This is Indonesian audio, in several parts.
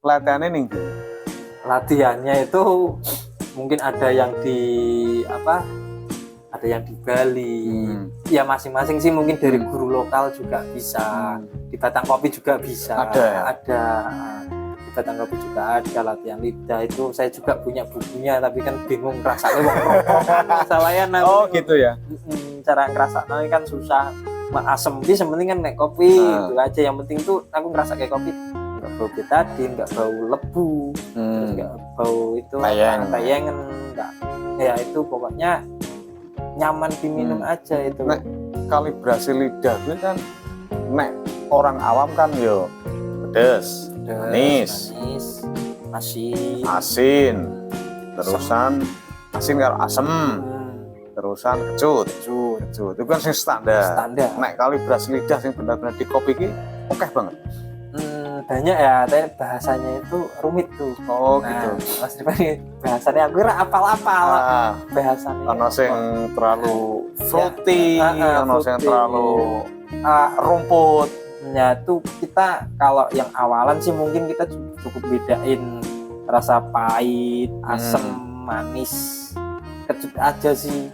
latihannya nih. Latihannya itu mungkin ada yang di apa? Ada yang di Bali. Ya masing-masing sih, mungkin dari guru lokal juga bisa. Di Batang Kopi juga bisa. Ada. Di Batang Kopi juga ada latihan lidah itu. Saya juga punya bukunya, tapi kan bingung rasanya wong rokok masalahnya nanti. Oh gitu ya. Cara ngerasanya kan susah. Asem sih sementing kan naik kopi itu aja. Yang penting tuh aku ngerasa kayak kopi nggak bau betadin, nggak bau lebu, terus nggak bau itu tayangan, nggak. Ya itu pokoknya nyaman diminum aja itu. Nek kalibrasi lidah itu kan nek orang awam kan yo pedes, manis, asin, terusan asin karo asem, terusan kecut. Itu kan sing standar. Nek kalibrasi lidah sing benar-benar di kopi iki oke banget. Banyak ya, tapi bahasanya itu rumit tuh. Oh gitu. Mas Rifani bahasanya aku kira apal-apal. Bahasanya ono sing terlalu fruity, ono sing terlalu rumput. Ya tuh kita kalau yang awalan sih mungkin kita cukup bedain rasa pahit, asam, manis, kecut aja sih.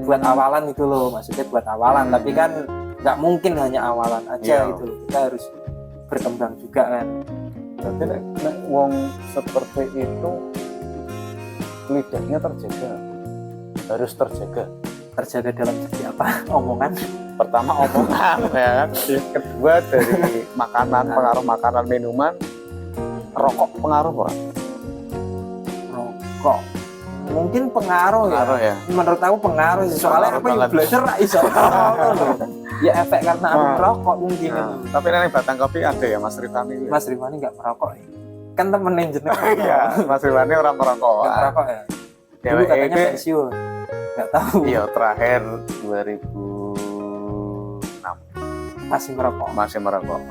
Buat awalan itu loh, maksudnya buat awalan. Tapi kan nggak mungkin hanya awalan aja gitu. Kita harus berkembang juga kan. Jadi nek wong seperti itu lidahnya harus terjaga dalam segi apa? Omongan. Pertama omongan ya kan. Kedua dari makanan, pengaruh makanan, minuman. Rokok pengaruh ora? Rokok mungkin pengaruh ya. Menurut aku pengaruh sih, soalnya aku yang belajar ra iso. Ya efek karena aku merokok mungkin. Tapi nek Batang Kopi ada ya Mas Rifani. Mas Rifani nggak merokok ya. Kan temenin jeneng. Iya, Mas Rifani orang merokok. Nggak merokok ya. Dulu katanya pensiun. Nggak tahu. Iya, terakhir 2006. Masih merokok.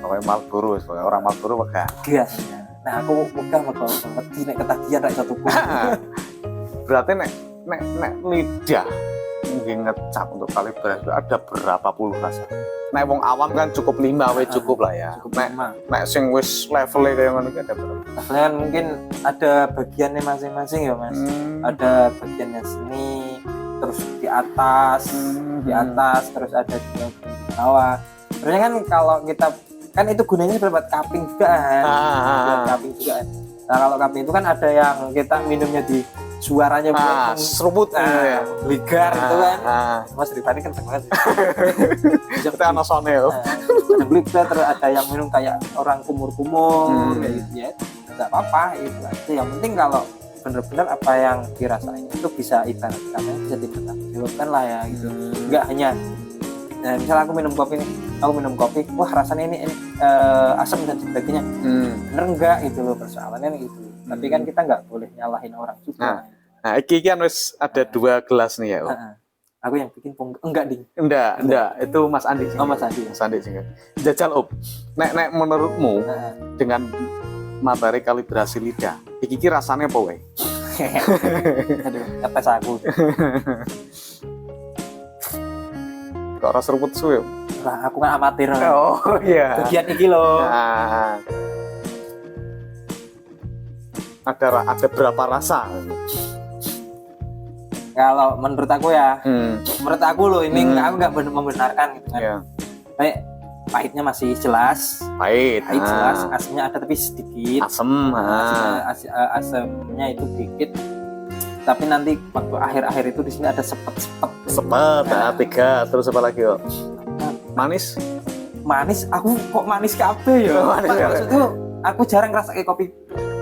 Pokoknya Marlboro, orang Marlboro megah. Gas. Nah, aku megah merokok. Mesti nek ketagihan ra satu pun. Berarti nek lidah mungkin ngecap untuk kalibrasi ada berapa puluh rasa? Nek wong awam kan cukup 5 wis cukup lah ya. Nek sing wis levelnya kayak ngono iki ada berapa? Levelnya mungkin ada bagiannya masing-masing ya Mas. Ada bagiannya seni, terus di atas, terus ada di bawah. Sebenarnya kan kalau kita kan itu gunanya buat cupping juga kan. Cupping juga kan. Nah kalau cupping itu kan ada yang kita minumnya di suaranya seruput ligar itu kan. Mas Rifani kan banget. Kita anosone yo. Ada ligar, terus ada yang minum kayak orang kumur-kumur kayak gitu ya. Enggak apa-apa itu aja. Yang penting kalau benar-benar apa yang dirasain itu bisa ibarat katanya bisa dipertanggungjawabkan lah ya gitu. Enggak hanya misalnya aku minum kopi, wah rasanya ini asam dan sebagainya. Bener enggak itu loh persoalannya gitu. Tapi kan kita nggak boleh nyalahin orang juga. Nah, iki kan wis ada 2 gelas nih ya. Aku yang bikin enggak ding. Enggak, itu Mas Andi sih. Oh, Mas Andi sih. Jajal Op. Nek menurutmu dengan materi kalibrasi lidah, iki rasanya apa wae? Aduh, ngetes aku. Kok rasa rumput suwe? Lah, aku kan amatir. Oh iya. Bagian iki loh. Ada berapa rasa? Kalau menurut aku ya, menurut aku loh ini aku nggak membenarkan gitu kan. Kayak pahitnya masih jelas. Pahit jelas, asamnya ada tapi sedikit. Asamnya itu dikit. Tapi nanti waktu akhir-akhir itu di sini ada sepet. 3 terus apa lagi yo? Manis, aku kok manis kabeh ya. Maksudnya aku jarang ngerasa kayak kopi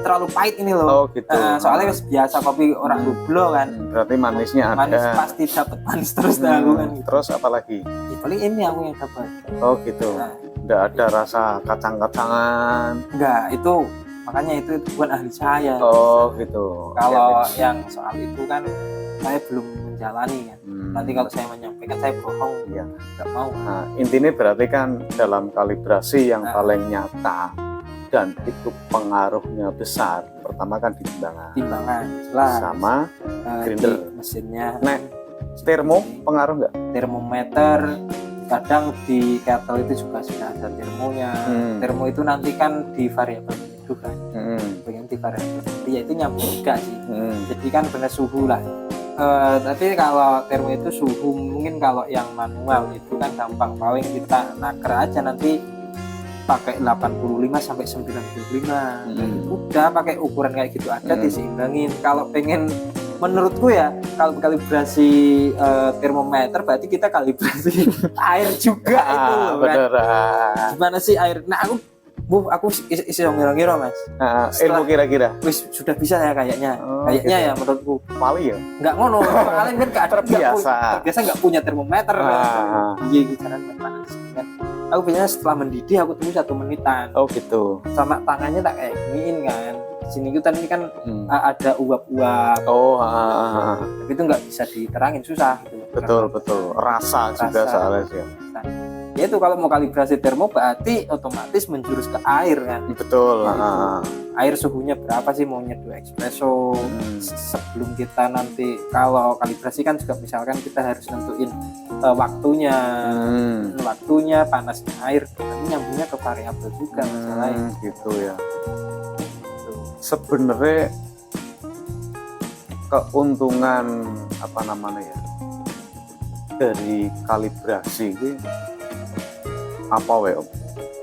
terlalu pahit ini loh. Oh gitu. Soalnya biasa kopi orang dublo kan. Berarti manisnya ada. Manis pasti dapat manis terus dah kan. Terus apa lagi? Paling ini aku yang dapat. Oh gitu. Nggak ada rasa kacang-kacangan. Enggak, itu makanya itu bukan ahli saya. Oh gitu. Kalau yang soal itu kan saya belum menjalani kan. Nanti kalau saya menyampaikan saya bohong. Iya. Nggak mau. Nah, intinya berarti kan dalam kalibrasi yang paling nyata dan itu pengaruhnya besar. Pertama kan timbangan jelas. Sama grinder mesinnya. Nek termo pengaruh nggak? Termometer kadang di kettle itu juga sudah ada termonya. Termo itu nanti kan di variabel itu kan. seperti variabel ya itu nyambung juga sih. Jadi kan benar suhu lah. Tapi kalau termo itu suhu mungkin kalau yang manual itu kan gampang, paling kita naker aja nanti pakai 85 sampai 95. Udah pakai ukuran kayak gitu aja diseimbangin. Kalau pengen menurutku ya kalau kalibrasi termometer berarti kita kalibrasi air juga itu loh, bener. Kan? Gimana sih air? Nah aku isi ngira-ngira Mas. Ilmu kira-kira wis sudah bisa ya kayaknya. Kayaknya gitu. Ya menurutku. Wali ya? Enggak ngono. Kalian kan enggak terbiasa. Enggak punya termometer. Iya gitaran panas kan. Aku biasanya setelah mendidih aku tunggu 1 menitan. Oh gitu. Sama tangannya tak kayak giniin kan. Di sini itu tadi kan ada uap-uap. Tapi itu nggak bisa diterangin, susah gitu. Betul. Rasa juga soalnya sih. Ya itu kalau mau kalibrasi termo berarti otomatis menjurus ke air kan. Betul. Air suhunya berapa sih mau nyeduh espresso. Sebelum kita nanti kalau kalibrasi kan juga misalkan kita harus nentuin waktunya, panasnya air. Nanti nyambungnya ke variabel juga masalahnya. Gitu ya. Sebenarnya keuntungan apa namanya ya dari kalibrasi ini apa Om?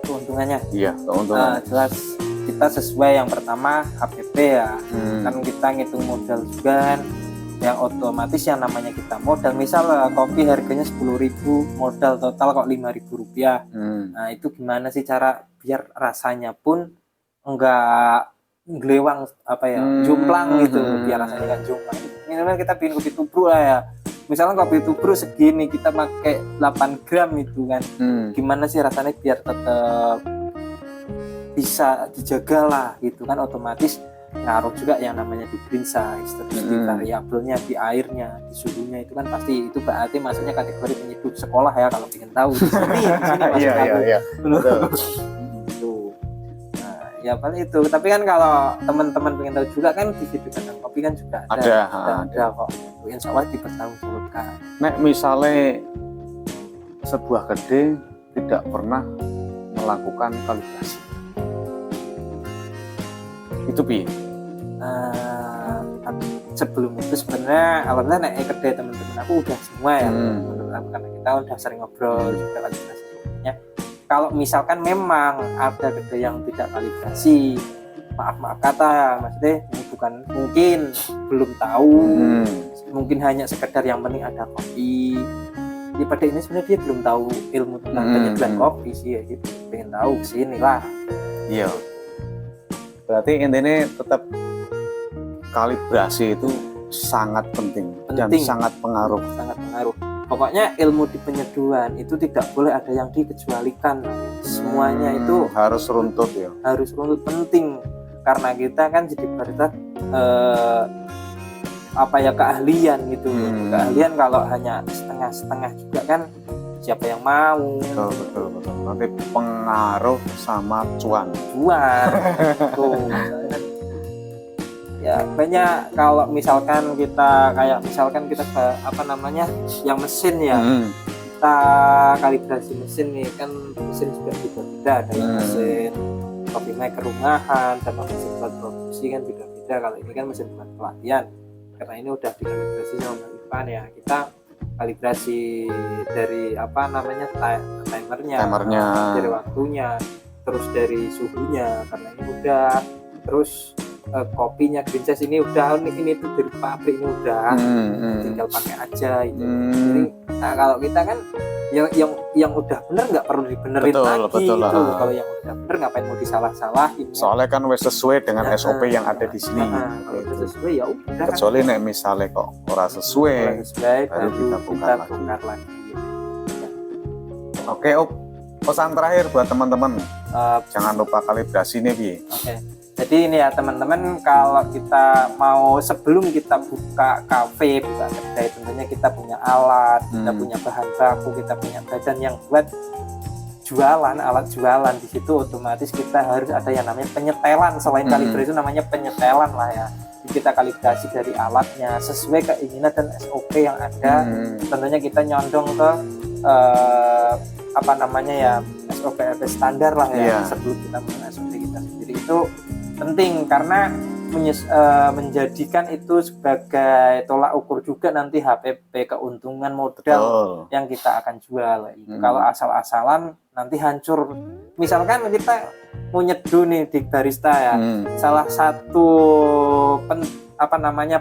Keuntungannya? Iya, keuntungan. Jelas kita sesuai yang pertama HPP ya. Kan kita ngitung modal juga kan. Yang otomatis yang namanya kita modal, misal kopi harganya 10.000, modal total kok 5.000 rupiah. Nah itu gimana sih cara biar rasanya pun enggak gelewang jomplang gitu, biar rasanya enggak jomplang. Minimal kita bikin kopi tubruk lah ya. Misalnya kopi tubruk segini kita pakai 8 gram itu kan. Gimana sih rasanya biar tetap bisa dijaga lah gitu kan, otomatis ngaruh juga yang namanya di green size, terus di variabelnya, di airnya, di suhunya itu kan pasti itu berarti masuknya kategori penyeduh sekolah ya kalau ingin tahu di sini Iya. Nah, ya paling itu. Tapi kan kalau teman-teman pengen tahu juga kan di video tentang kopi kan juga ada kok. Insya Allah dipertanggungjawabkan. Nek misalnya sebuah kedai tidak pernah melakukan kalibrasi, itu pi. Sebelum itu sebenarnya alhamdulillah nek kedai teman-teman aku udah semua ya. Menurut aku karena kita udah sering ngobrol juga kalibrasi sebenarnya. Kalau misalkan memang ada kedai yang tidak kalibrasi, maaf kata maksudnya ini bukan mungkin belum tahu, mungkin hanya sekedar yang penting ada kopi. Ya pada ini sebenarnya dia belum tahu ilmu tentang penyeduhan kopi sih ya gitu. Pengen tahu sini lah. Iya. Berarti intinya tetap kalibrasi itu sangat penting. Dan sangat pengaruh. Pokoknya ilmu di penyeduhan itu tidak boleh ada yang dikecualikan. Semuanya itu harus runtut ya. Harus runtut, penting karena kita kan jadi berita keahlian gitu. Keahlian kalau hanya setengah-setengah juga kan siapa yang mau. Betul. Nanti pengaruh sama cuan. Tuh. Ya banyak kalau misalkan kita yang mesin ya. Kita kalibrasi mesin nih kan, mesin juga beda-beda, ada yang mesin kopi maker rumahan sama mesin buat produksi kan beda-beda. Kalau ini kan mesin buat pelatihan, karena ini udah dikalibrasi sama Ivan ya, kita kalibrasi dari timernya, dari waktunya, terus dari suhunya karena ini udah, terus kopinya green size ini udah, ini tuh dari pabrik ini udah, tinggal pakai aja itu. Jadi kalau kita kan yang udah bener nggak perlu dibenerin lagi. Betul. Kalau yang udah bener ngapain mau disalah-salahin? Soalnya kan wes sesuai dengan SOP yang ada di sini. Kalau sesuai ya udah. Kecuali nek misalnya kok ora sesuai, baru kita bongkar lagi. Oke, pesan terakhir buat teman-teman. Jangan lupa kalibrasi nih, Bi. Oke. Jadi ini ya teman-teman, kalau kita mau sebelum kita buka kafe, buka kedai, tentunya kita punya alat, kita punya bahan baku, kita punya badan yang buat jualan, alat jualan. Di situ otomatis kita harus ada yang namanya penyetelan. Selain kalibrasi itu namanya penyetelan lah ya. Jadi kita kalibrasi dari alatnya sesuai keinginan dan SOP yang ada. Tentunya kita nyondong ke SOP standar lah ya. Sebelum kita punya SOP kita sendiri itu penting karena menjadikan itu sebagai tolak ukur juga nanti HPP keuntungan modal yang kita akan jual. Kalau asal-asalan nanti hancur. Misalkan kita mau nyeduh nih di barista ya, salah satu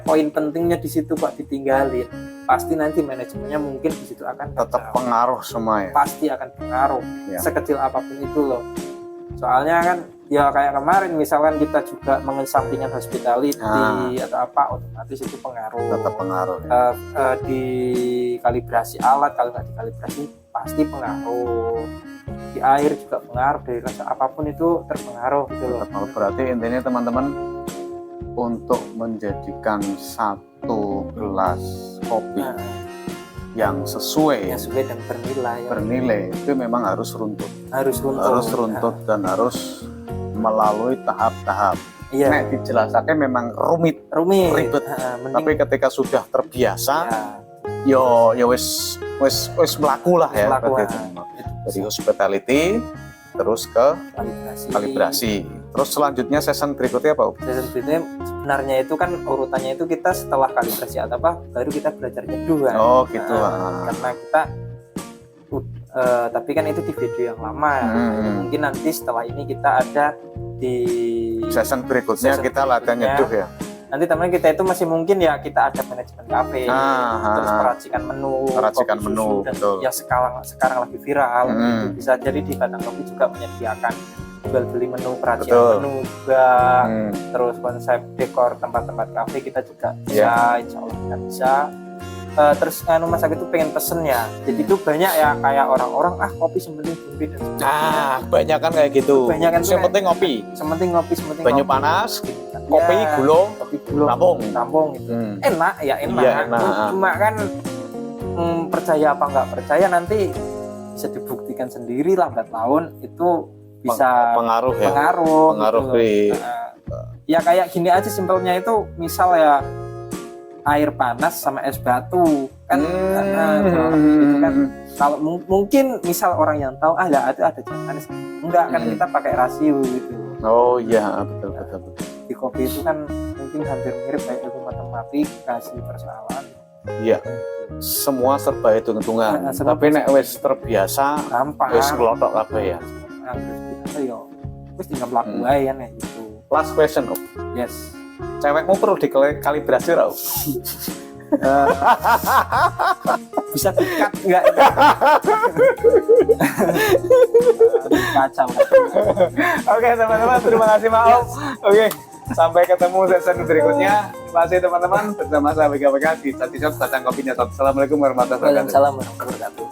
poin pentingnya di situ kok ditinggalin, pasti nanti manajemennya mungkin di situ akan tetap pengaruh semua ya. Pasti akan pengaruh sekecil apapun itu loh. Soalnya kan ya kayak kemarin misalkan kita juga mengesampingkan hospitality atau apa, otomatis itu pengaruh. Tetap pengaruh. Di kalibrasi alat, kalau nggak dikalibrasi pasti pengaruh. Di air juga pengaruh, dari rasa apapun itu terpengaruh gitu loh. Berarti intinya teman-teman, untuk menjadikan satu gelas kopi yang sesuai dan bernilai itu memang harus runtut ya. Dan harus melalui tahap-tahap. Nek dijelaskan memang ribet. Tapi ketika sudah terbiasa, yo wis melaku lah ya. Dari hospitality terus ke kalibrasi. Terus selanjutnya season berikutnya apa? Season berikutnya sebenarnya itu kan urutannya itu kita setelah kalibrasi atau apa baru kita belajar nyeduh kan. Oh gitu. Karena kita tapi kan itu di video yang lama ya. Mungkin nanti setelah ini kita ada di season berikutnya kita latihan nyeduh ya. Nanti teman kita itu masih mungkin ya kita ada manajemen kafe, terus peracikan menu, dan yang sekarang lagi viral. Itu bisa jadi di Batang Kopi juga menyediakan jual beli menu, peracikan menu juga, terus konsep dekor tempat-tempat kafe kita juga bisa, insya Allah kita bisa. Terus Mas Agus itu pengen pesen ya, jadi itu banyak ya kayak orang-orang kopi sementing bumbu dan sebagainya. Banyak kan kayak gitu. Yang penting ngopi. Banyu panas, kopi, gula, tampung gitu. Enak. Cuma kan percaya apa nggak percaya nanti bisa dibuktikan sendiri lambat laun itu bisa pengaruh gitu. Ya kayak gini aja simpelnya itu, misal ya air panas sama es batu kan, gitu kan. Kalau mungkin misal orang yang tahu ada jalan manis, enggak kan kita pakai rasio gitu. Oh iya betul. Di kopi itu kan mungkin hampir mirip kayak ilmu matematik, kasih persoalan. Iya. Semua serba hitung-hitungan. Tapi nek wis terbiasa, gampang. Wis ngelotok kabeh ya. Wis tinggal mlaku ae kan gitu. Last question, Om. Yes. Cewekmu perlu dikalibrasi tau? Bisa dikat enggak? Kacau. Oke teman-teman, terima kasih Pak Om. Oke, sampai ketemu sesi berikutnya. Terima kasih teman-teman, bersama saya BKPK di Batang Kopi Nyetot. Assalamualaikum warahmatullahi wabarakatuh. Waalaikumsalam warahmatullahi wabarakatuh.